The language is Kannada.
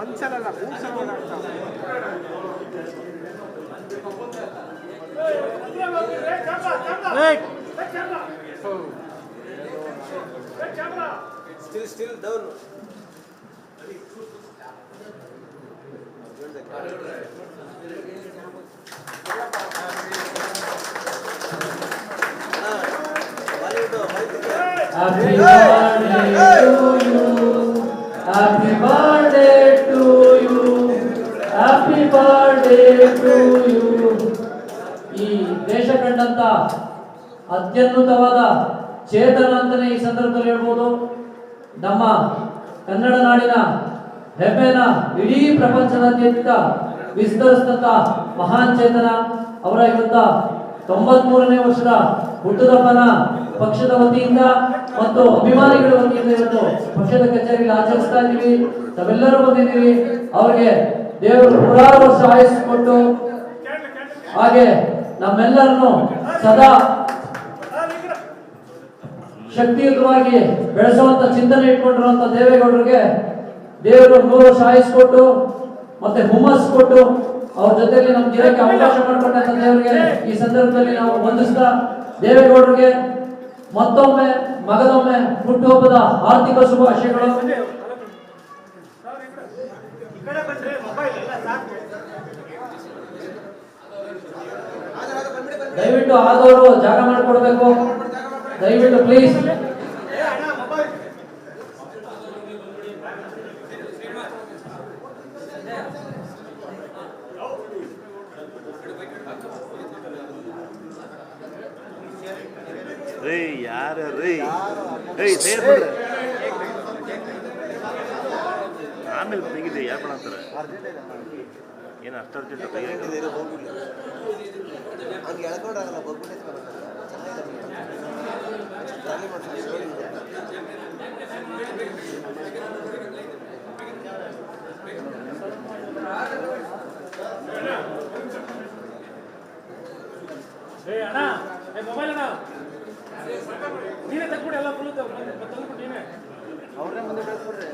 ಒಂದ್ಸಲ ಮೂರು ಸಲ Still down. Happy birthday to you. Happy birthday to you. ಈ ದೇಶ ಕಂಡಂತ ಅತ್ಯದ್ಭುತವಾದ ಚೇತನ ಅಂತಾನೆ ಈ ಸಂದರ್ಭದಲ್ಲಿ ಹೇಳ್ಬೋದು. ನಮ್ಮ ಕನ್ನಡ ನಾಡಿನ ಹೆಮ್ಮೆನ ಇಡೀ ಪ್ರಪಂಚದಾದ್ಯಂತ ವಿಸ್ತರಿಸಿದಂತ ಮಹಾನ್ ಚೇತನ ಅವರ ಇವತ್ತ 93ನೇ ವರ್ಷದ ಹುಟ್ಟುಹಬ್ಬನ ಪಕ್ಷದ ವತಿಯಿಂದ ಮತ್ತು ಅಭಿಮಾನಿಗಳ ವತಿಯಿಂದ ಇವತ್ತು ಪಕ್ಷದ ಕಚೇರಿಯಲ್ಲಿ ಆಚರಿಸ್ತಾ ಇದ್ದೀವಿ. ತಾವೆಲ್ಲರೂ ಬಂದಿದ್ದೀವಿ. ಅವರಿಗೆ ದೇವರು ನೂರಾರು ವರ್ಷ ಆಯಸ್ಸು ಕೊಟ್ಟು ಹಾಗೆ ನಮ್ಮೆಲ್ಲರನ್ನು ಸದಾ ಶಕ್ತಿಯುತವಾಗಿ ಬೆಳೆಸುವಂತ ಚಿಂತನೆ ಇಟ್ಕೊಂಡಿರುವಂತ ದೇವೇಗೌಡರಿಗೆ ದೇವರು 100 ವರ್ಷ ಆಯಸ್ಸು ಕೊಟ್ಟು ಮತ್ತೆ ಹುಮ್ಮಸ್ ಕೊಟ್ಟು ಅವ್ರ ಜೊತೆಲಿ ನಮ್ಗೆ ಇರಕ್ಕೆ ಅವಕಾಶ ಮಾಡಿಕೊಟ್ಟಂತ ದೇವರಿಗೆ ಈ ಸಂದರ್ಭದಲ್ಲಿ ನಾವು ವಂದಿಸ್ತಾ ದೇವೇಗೌಡರಿಗೆ ಮತ್ತೊಮ್ಮೆ ಮಗದೊಮ್ಮೆ ಹುಟ್ಟುಹಬ್ಬದ ಆರ್ಥಿಕ ಶುಭಾಶಯಗಳು. ದಯವಿಟ್ಟು ಆದವರು ಜಾಗ ಮಾಡಿಕೊಡ್ಬೇಕು, ದಯವಿಟ್ಟು ಪ್ಲೀಸ್. ರೇ ಯಾರ ರೇ ಆಮೇಲೆ ತೆಗಿದೆ ಯಾರು ಮಾಡಂತಾರೆ ಏನು ಅಷ್ಟು ಅರ್ಜೆಂಟ್ ಅಣ್ಣ ಮೊಬೈಲ್ ಅಣ್ಣ ನೀನೇ ತಗ್ಬಿಡಿ ಎಲ್ಲ ಫುಲ್ ತಗ್ಬಿಟ್ಟು ನೀನೇ ಅವ್ರನ್ನೇ ಮುಂದೆ ಬೆಳೆಸ್ಬಿಡ್ರಿ.